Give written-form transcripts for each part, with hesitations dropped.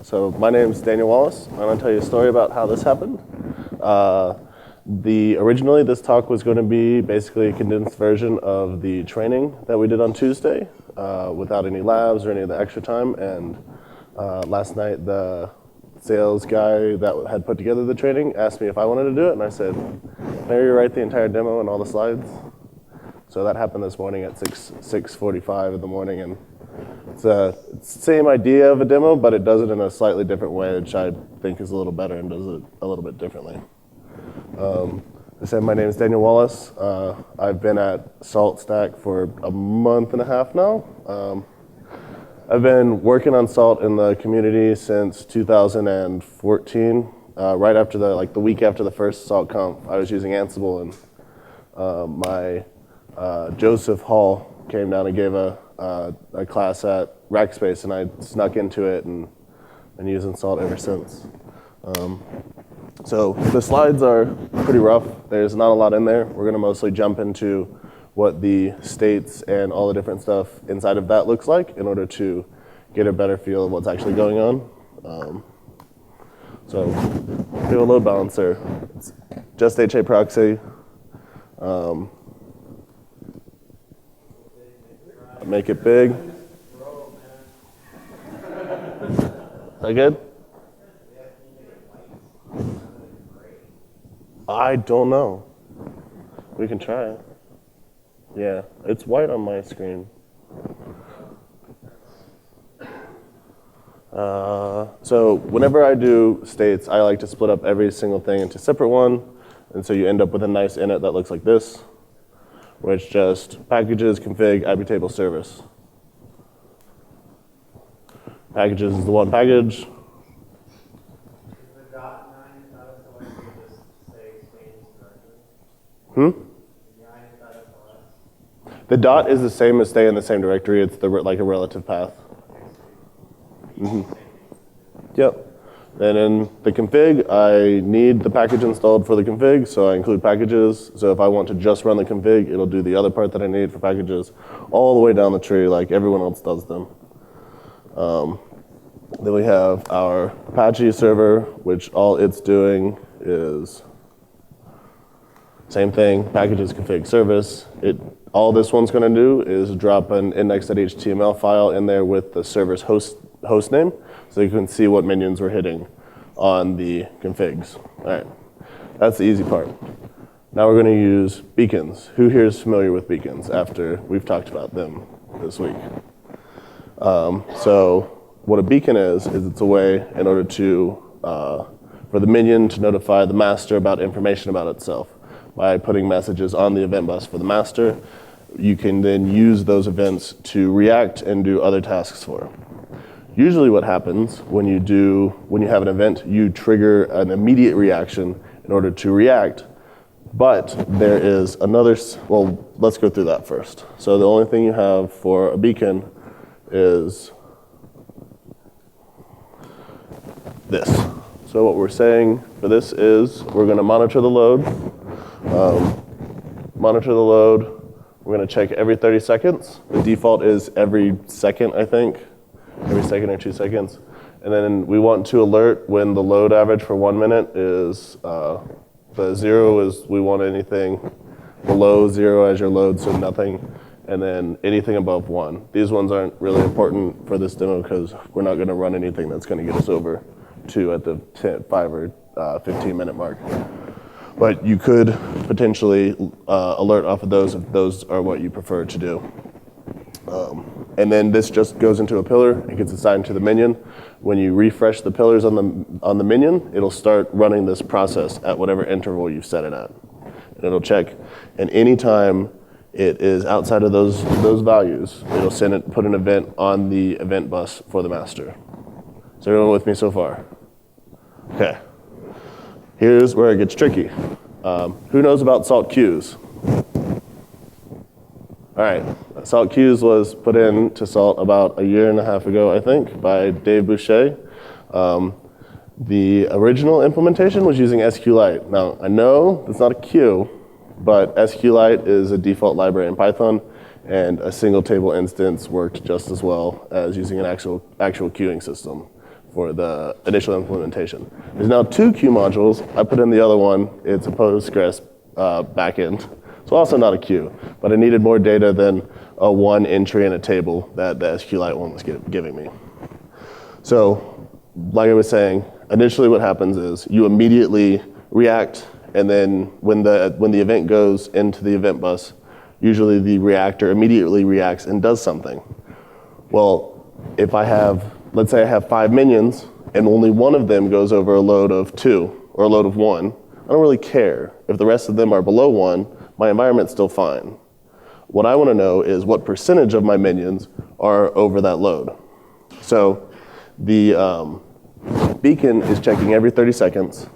So my name is Daniel Wallace. I'm going to tell you a story about how this happened. Originally, this talk was going to be basically a condensed version of the training that we did on Tuesday without any labs or any of the extra time. And last night, the sales guy that had put together the training asked me if I wanted to do it. And I said, can I rewrite the entire demo and all the slides? So that happened this morning at 6:45 in the morning. And it's the same idea of a demo, but it does it in a slightly different way, which I think is a little better and does it a little bit differently. I said my name is Daniel Wallace. I've been at SaltStack for a month and a half now. I've been working on Salt in the community since 2014. Right after the week after the first Salt Conf, I was using Ansible, and my Joseph Hall came down and gave a class at Rackspace, and I snuck into it and been using Salt ever since. So the slides are pretty rough. There's not a lot in there. We're going to mostly jump into what the states and all the different stuff inside of that looks like in order to get a better feel of what's actually going on. So we have a load balancer. It's just HA proxy. Make it big. Is that good? I don't know. We can try it. Yeah, it's white on my screen. So whenever I do states, I like to split up every single thing into a separate one, and so you end up with a nice init that looks like this, which just packages, config, IP table, service. Packages is the one package. The dot is the same as stay in the same directory. It's like a relative path. Yep. And in the config, I need the package installed for the config, so I include packages. So if I want to just run the config, it'll do the other part that I need for packages all the way down the tree like everyone else does them. Then we have our Apache Server, which all it's doing is same thing, packages, config, service. All this one's going to do is drop an index.html file in there with the server's host name, so you can see what minions we're hitting on the configs. All right, that's the easy part. Now we're going to use beacons. Who here is familiar with beacons after we've talked about them this week? So what a beacon is it's a way in order to, for the minion to notify the master about information about itself. By putting messages on the event bus for the master, you can then use those events to react and do other tasks for. Usually what happens when you have an event, you trigger an immediate reaction in order to react, but there is another, well, let's go through that first. So the only thing you have for a beacon is this. So what we're saying for this is we're going to monitor the load. We're going to check every 30 seconds. The default is every second, I think, every second or 2 seconds. And then we want to alert when the load average for 1 minute is, the 0 is we want anything below 0 as your load, so nothing. And then anything above 1. These ones aren't really important for this demo because we're not going to run anything that's going to get us over 2 at the 5 or 15 minute mark. But you could potentially alert off of those if those are what you prefer to do. And then this just goes into a pillar. It gets assigned to the minion. When you refresh the pillars on the minion, it'll start running this process at whatever interval you've set it at. And it'll check. And anytime it is outside of those values, it'll put an event on the event bus for the master. Is everyone with me so far? Okay. Here's where it gets tricky. Who knows about salt queues? All right, salt queues was put into Salt about 1.5 years ago, I think, by Dave Boucher. The original implementation was using SQLite. Now, I know it's not a queue, but SQLite is a default library in Python, and a single table instance worked just as well as using an actual queuing system for the initial implementation. There's now 2 queue modules. I put in the other one. It's a Postgres backend. So also not a queue, but I needed more data than a 1 entry in a table that the SQLite one was giving me. So, like I was saying, initially what happens is you immediately react, and then when the event goes into the event bus, usually the reactor immediately reacts and does something. Well, if let's say I have 5 minions, and only one of them goes over a load of 2 or a load of 1, I don't really care. If the rest of them are below 1, my environment's still fine. What I want to know is what percentage of my minions are over that load. So the beacon is checking every 30 seconds,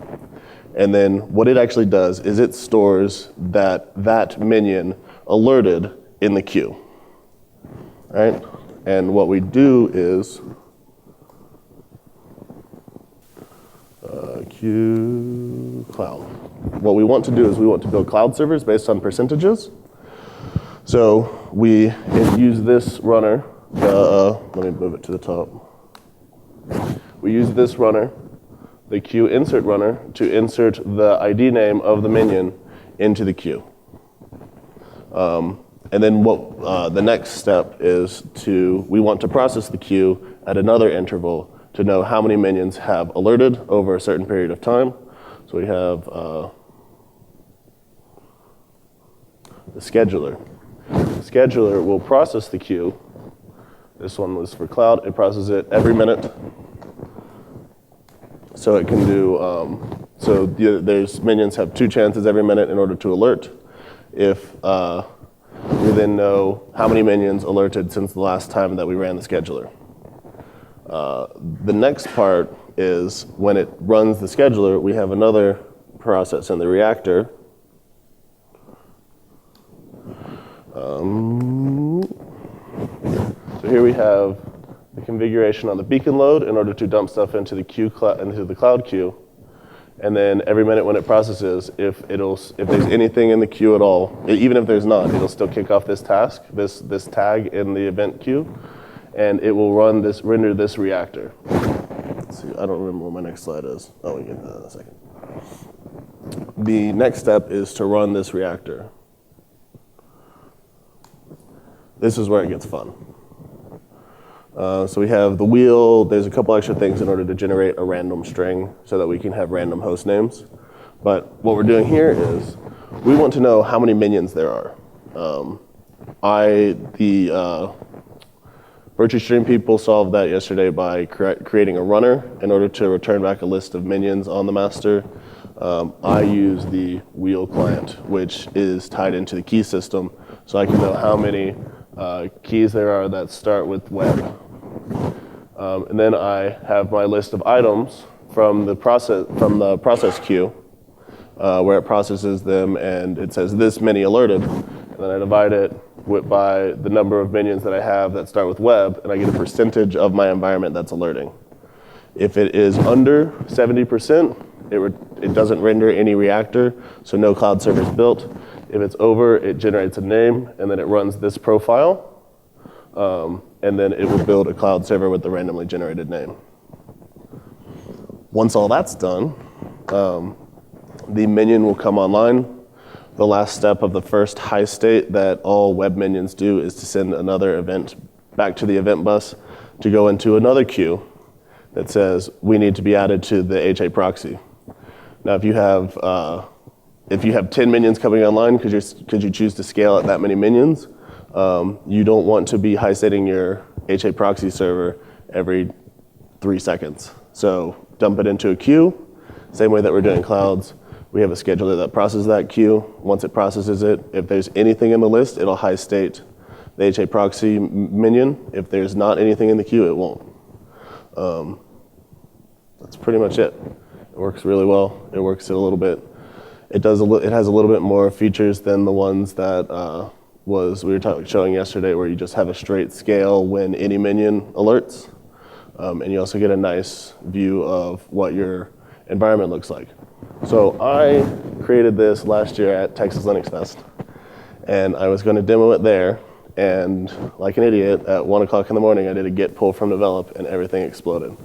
and then what it actually does is it stores that minion alerted in the queue. All right? And what we do is queue cloud. What we want to do is we want to build cloud servers based on percentages. So we use this runner. Let me move it to the top. We use this runner, the queue insert runner, to insert the ID name of the minion into the queue. And then the next step is we want to process the queue at another interval to know how many minions have alerted over a certain period of time. So we have the scheduler. The scheduler will process the queue. This one was for cloud. It processes it every minute. So it can do, there's minions have 2 chances every minute in order to alert. If we then know how many minions alerted since the last time that we ran the scheduler. The next part is when it runs the scheduler, we have another process in the reactor. So here we have the configuration on the beacon load in order to dump stuff into the into the cloud queue. And then every minute when it processes, if there's anything in the queue at all, even if there's not, it'll still kick off this task, this tag in the event queue, and it will render this reactor. Let's see, I don't remember what my next slide is. Oh, we get that in a second. The next step is to run this reactor. This is where it gets fun. So we have the wheel. There's a couple extra things in order to generate a random string so that we can have random host names. But what we're doing here is we want to know how many minions there are. The Virtue Stream people solved that yesterday by creating a runner in order to return back a list of minions on the master. I use the wheel client, which is tied into the key system, so I can know how many keys there are that start with web. And then I have my list of items from the process queue, where it processes them, and it says this many alerted, and then I divide it by the number of minions that I have that start with web, and I get a percentage of my environment that's alerting. If it is under 70%, it doesn't render any reactor, so no cloud server is built. If it's over, it generates a name, and then it runs this profile, and then it will build a cloud server with the randomly generated name. Once all that's done, the minion will come online. The last step of the first high state that all web minions do is to send another event back to the event bus to go into another queue that says we need to be added to the HA proxy. Now, if you have 10 minions coming online because you choose to scale at that many minions, you don't want to be high stating your HA proxy server every 3 seconds. So dump it into a queue, same way that we're doing clouds. We have a scheduler that processes that queue. Once it processes it, if there's anything in the list, it'll high state the HA proxy minion. If there's not anything in the queue, it won't. That's pretty much it. It works really well. It works a little bit. It has a little bit more features than the ones that we were showing yesterday, where you just have a straight scale when any minion alerts, and you also get a nice view of what your environment looks like. So I created this last year at Texas Linux Fest, and I was going to demo it there, and like an idiot, at 1 o'clock in the morning, I did a git pull from develop, and everything exploded.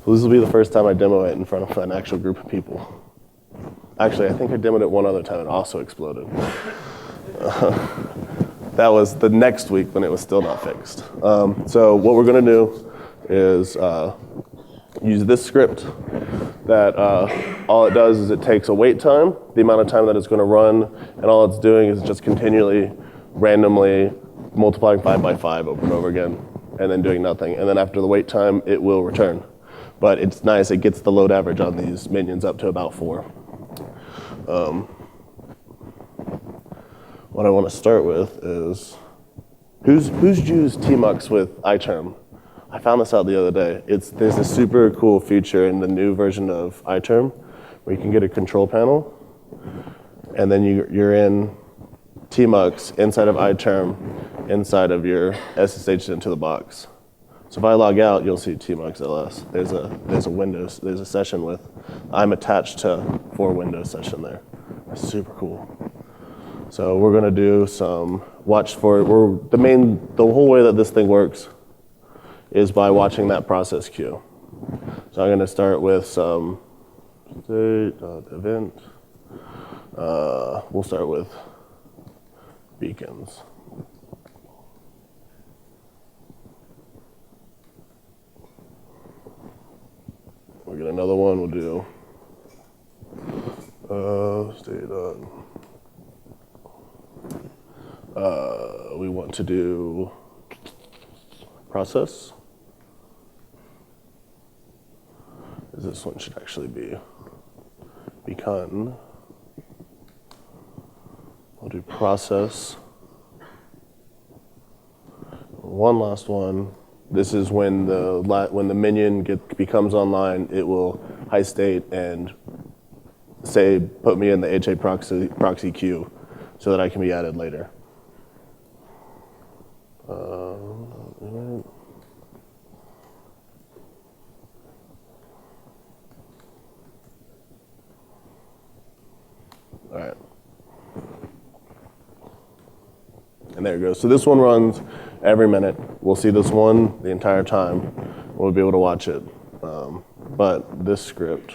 So this will be the first time I demo it in front of an actual group of people. Actually, I think I demoed it one other time. It also exploded. That was the next week when it was still not fixed. So what we're going to do is use this script that all it does is it takes a wait time, the amount of time that it's going to run, and all it's doing is just continually, randomly multiplying 5 by 5 over and over again, and then doing nothing. And then after the wait time, it will return. But it's nice, it gets the load average on these minions up to about 4. What I want to start with is, who's used tmux with iTerm? I found this out the other day. There's a super cool feature in the new version of iTerm where you can get a control panel, and then you're in tmux inside of iTerm, inside of your SSH into the box. So if I log out, you'll see tmux ls. There's a Windows, there's a session with, I'm attached to for Windows session there. That's super cool. So we're gonna do some watch for, the whole way that this thing works is by watching that process queue. So I'm gonna start with some state.event. We'll start with beacons. We'll get another one, we'll do state. We want to do process. This one should actually be beacon. We'll do process. One last one. This is when the minion becomes online, it will high state and say, put me in the HA proxy queue so that I can be added later. All right. And there it goes. So this one runs every minute. We'll see this one the entire time. We'll be able to watch it. But this script,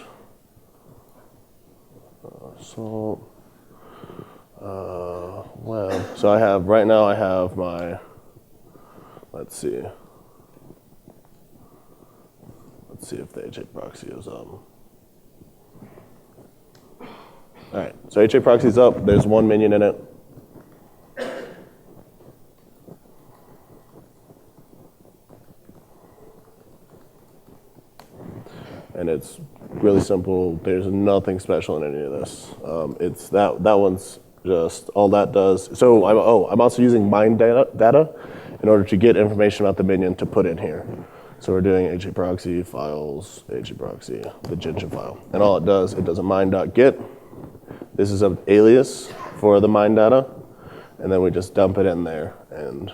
Salt, web. So right now I have my, let's see if the HA proxy is up. All right, so HA proxy is up. There's one minion in it. And it's really simple. There's nothing special in any of this. It's that one's just all that does. So I'm also using mine data in order to get information about the minion to put in here. So we're doing HA proxy files, HA proxy, the Gentian file. And all it does a mine.get. This is an alias for the mine data. And then we just dump it in there. And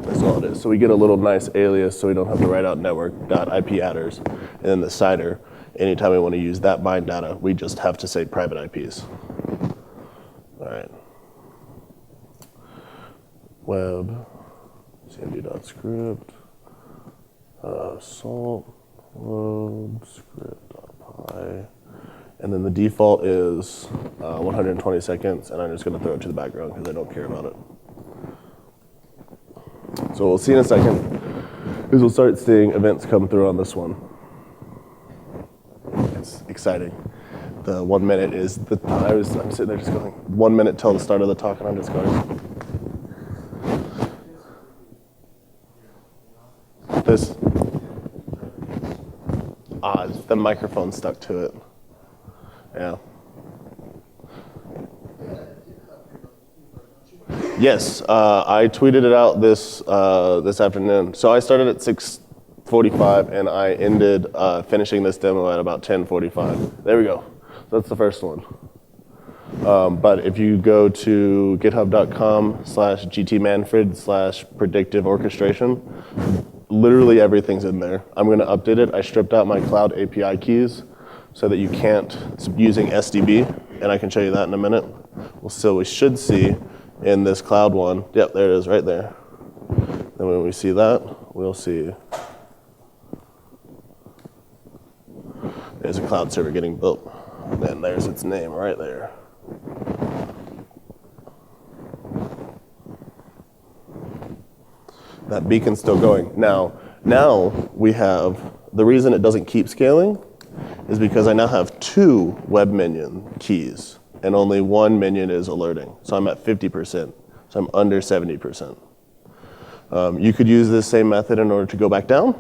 that's all it is. So we get a little nice alias so we don't have to write out network.ip adders. And then the CIDR, anytime we want to use that mine data, we just have to say private IPs. All right. Web, cmd.script, salt, load, script.py. And then the default is 120 seconds, and I'm just going to throw it to the background because I don't care about it. So we'll see in a second, is we'll start seeing events come through on this one. It's exciting. The 1 minute is I'm sitting there just going, 1 minute till the start of the talk, and I'm just going. The microphone stuck to it. Yeah. Yes, I tweeted it out this afternoon. So I started at 6:45 and I ended finishing this demo at about 10:45. There we go. That's the first one. But if you go to github.com/gtmanfred/predictive orchestration, literally everything's in there. I'm going to update it. I stripped out my cloud API keys so that you can't using SDB, and I can show you that in a minute. So we should see in this cloud one. Yep, there it is right there. Then when we see that, we'll see there's a cloud server getting built. And then there's its name right there. That beacon's still going. Now we have, the reason it doesn't keep scaling is because I now have 2 web minion keys and only 1 minion is alerting. So I'm at 50%, so I'm under 70%. You could use this same method in order to go back down.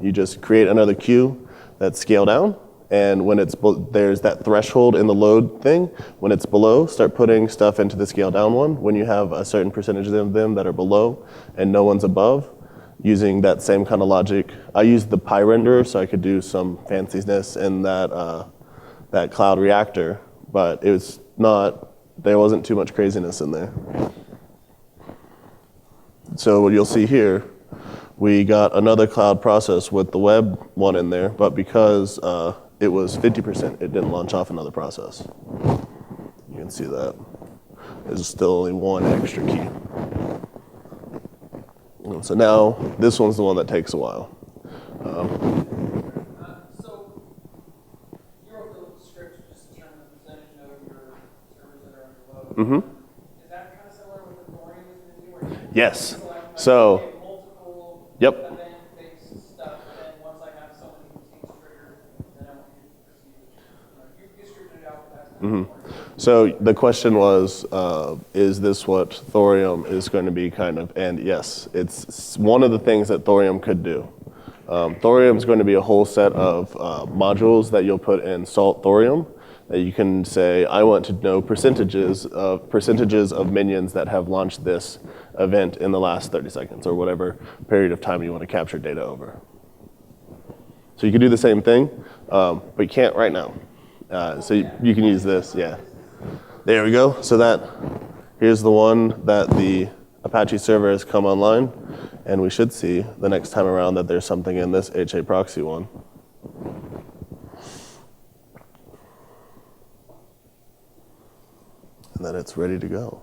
You just create another queue that's scale down, and when there's that threshold in the load thing, when it's below, start putting stuff into the scale down one. When you have a certain percentage of them that are below and no one's above, using that same kind of logic. I used the Pi renderer so I could do some fanciness in that cloud reactor, but it was not, there wasn't too much craziness in there. So what you'll see here, we got another cloud process with the web one in there, but because it was 50%, it didn't launch off another process. You can see that. There's still only 1 extra key. And so now, this one's the one that takes a while. So, you wrote the script just to determine the percentage of your servers that are under load. Mm-hmm. Is that kind of similar with the Thorium is going to do? Where you Yes. select multiple Yep. event-based stuff, and then once I have so many things triggered, then I want you to proceed. You scripted it out, but that's kind of So the question was, is this what Thorium is going to be kind of? And yes, it's one of the things that Thorium could do. Thorium is going to be a whole set of modules that you'll put in Salt Thorium that you can say, I want to know percentages of minions that have launched this event in the last 30 seconds or whatever period of time you want to capture data over. So you can do the same thing, but you can't right now. So you can use this, yeah. There we go. So here's the one that the Apache server has come online, and we should see the next time around that there's something in this HA proxy one. And that it's ready to go.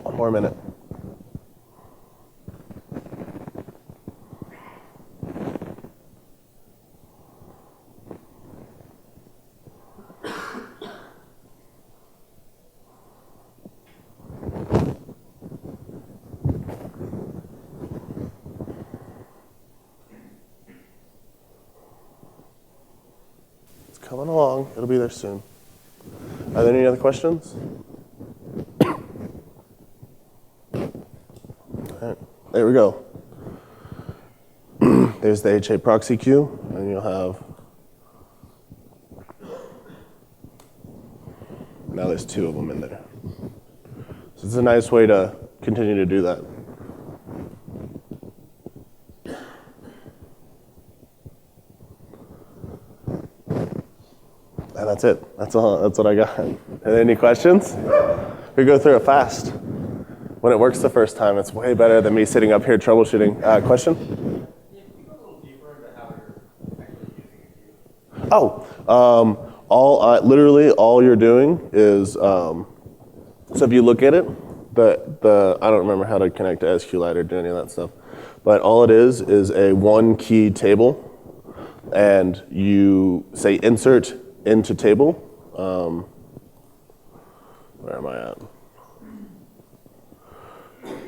1 more minute. Coming along. It'll be there soon. Are there any other questions? All right, there we go. There's the HA proxy queue, and you'll have, now there's 2 of them in there. So it's a nice way to continue to do that. And that's it. That's all. That's what I got. Any questions? We go through it fast. When it works the first time, it's way better than me sitting up here troubleshooting. Question? Can you go a little deeper into how you're actually using a queue? Literally all you're doing is, so if you look at it, I don't remember how to connect to SQLite or do any of that stuff, but all it is a 1 key table, and you say insert into table. Where am I at?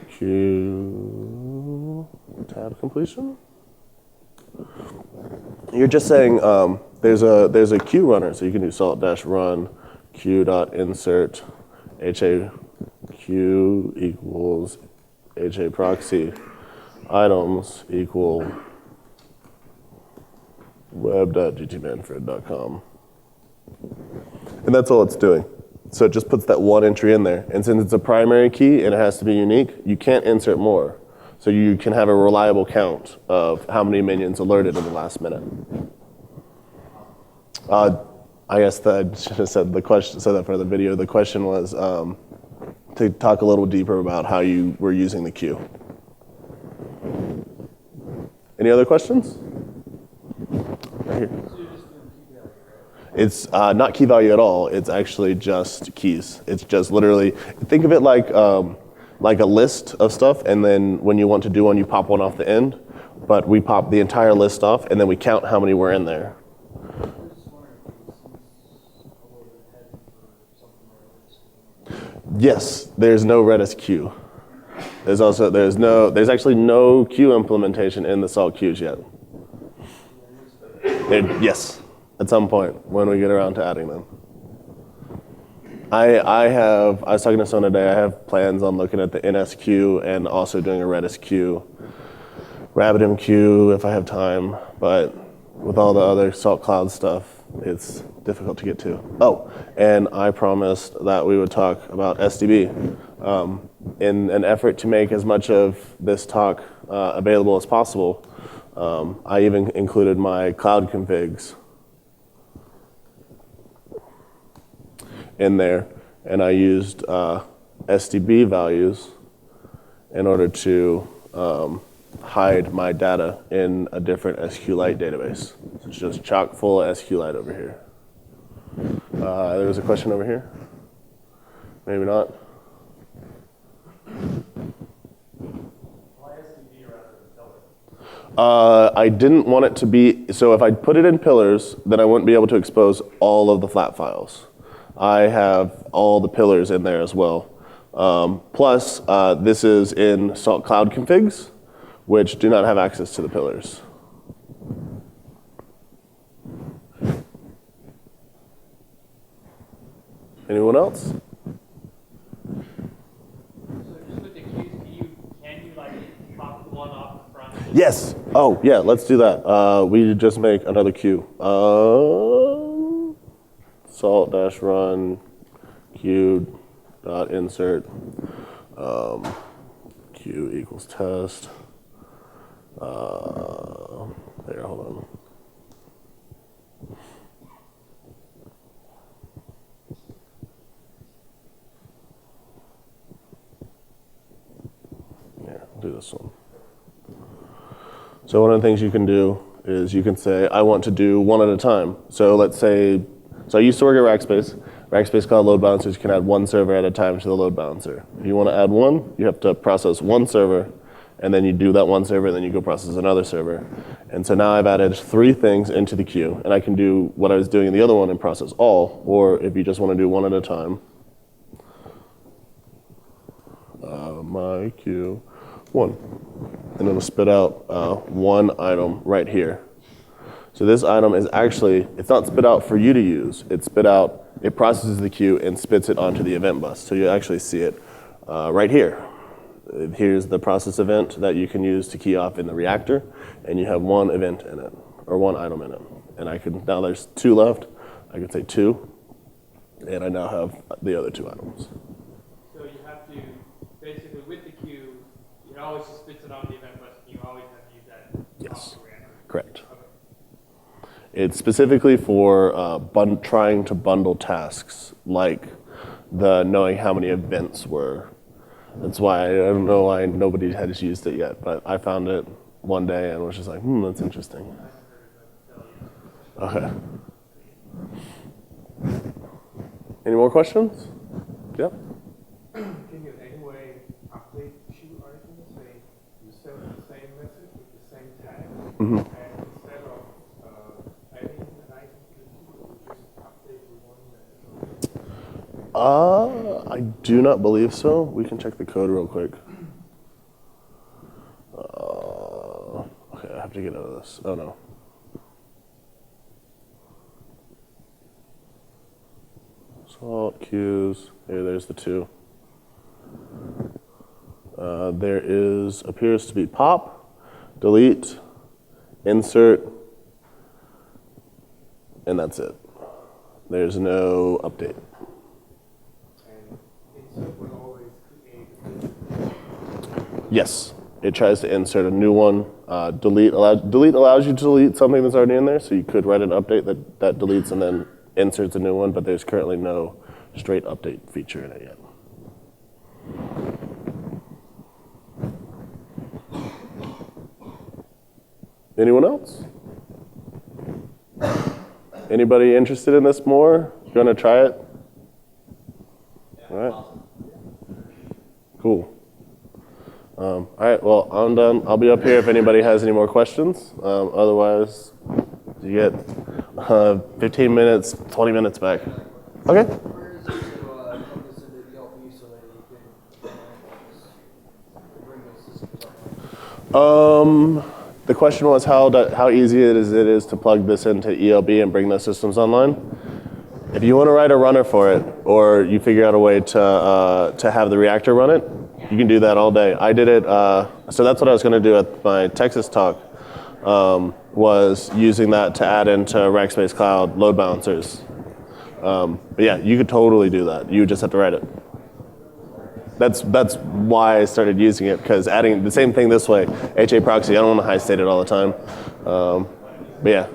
Queue tab completion. You're just saying there's a queue runner, so you can do salt-run queue.insert HA queue equals HA proxy items equal web.gtmanfred.com. And that's all it's doing. So it just puts that 1 entry in there. And since it's a primary key and it has to be unique, you can't insert more. So you can have a reliable count of how many minions alerted in the last minute. I guess I should have said that for the video. The question was to talk a little deeper about how you were using the queue. Any other questions? Right here. It's not key value at all. It's actually just keys. It's just literally, think of it like a list of stuff, and then when you want to do one, you pop one off the end. But we pop the entire list off, and then we count how many were in there. Yes, there's no Redis queue. There's actually no queue implementation in the Salt queues yet. Yes, at some point when we get around to adding them. I was talking to someone today, I have plans on looking at the NS queue and also doing a Redis queue, RabbitMQ queue if I have time, but with all the other Salt Cloud stuff, it's difficult to get to. Oh, and I promised that we would talk about SDB. In an effort to make as much of this talk available as possible, I even included my cloud configs in there, and I used SDB values in order to hide my data in a different SQLite database. So it's just chock full of SQLite over here. There was a question over here. Maybe not. Why SDB rather than pillar? I didn't want it to be, so if I put it in pillars, then I wouldn't be able to expose all of the flat files. I have all the pillars in there as well. Plus, this is in Salt Cloud configs, which do not have access to the pillars. Anyone else? So just with the queues, can you like pop one off the front? Yes. Oh, yeah, let's do that. We just make another queue. Salt-run queue.insert queue equals test. There, hold on. Yeah, I'll do this one. So one of the things you can do is you can say, I want to do one at a time. So let's say, so I used to work at Rackspace. Rackspace Cloud Load Balancers can add one server at a time to the load balancer. If you want to add one, you have to process one server, and then you do that one server, and then you go process another server. And so now I've added 3 things into the queue, and I can do what I was doing in the other one and process all, or if you just want to do one at a time, my queue 1, and it'll spit out one item right here. So this item is actually, it's not spit out for you to use, it's spit out, it processes the queue and spits it onto the event bus. So you actually see it right here. Here's the process event that you can use to key off in the reactor, and you have one event in it, or one item in it. And I can, now there's 2 left, I can say 2, and I now have the other 2 items. So you have to, basically with the queue, it always just spits it on the event bus, and you always have to use that Yes. off the reactor. Correct. Okay. It's specifically for trying to bundle tasks, like the knowing how many events were. That's why, I don't know why nobody has used it yet, but I found it one day and was just like, that's interesting. Okay. Any more questions? Yep. Can you in any way update queue items? Say you send the same message with the same tag, and instead of adding an item to the queue, you just update the one that I do not believe so. We can check the code real quick. Okay, I have to get out of this. Oh no. Salt queues. Here, there's the 2. There appears to be pop, delete, insert, and that's it. There's no update. and insert will always create. Yes, it tries to insert a new one. Delete allows you to delete something that's already in there, so you could write an update that deletes and then inserts a new one, but there's currently no straight update feature in it yet. Anyone else? Anybody interested in this more? Going to try it? All right. Cool. All right, well, I'm done. I'll be up here if anybody has any more questions. Otherwise, you get 15 minutes, 20 minutes back. Okay. Where is it to plug this into ELB so that you can bring those systems online? The question was how easy it is to plug this into ELB and bring those systems online. If you want to write a runner for it, or you figure out a way to have the reactor run it, you can do that all day. I did it, so that's what I was going to do at my Texas talk, was using that to add into Rackspace Cloud load balancers. But yeah, you could totally do that. You just have to write it. That's why I started using it, because adding the same thing this way, HA proxy, I don't want to high state it all the time. But yeah.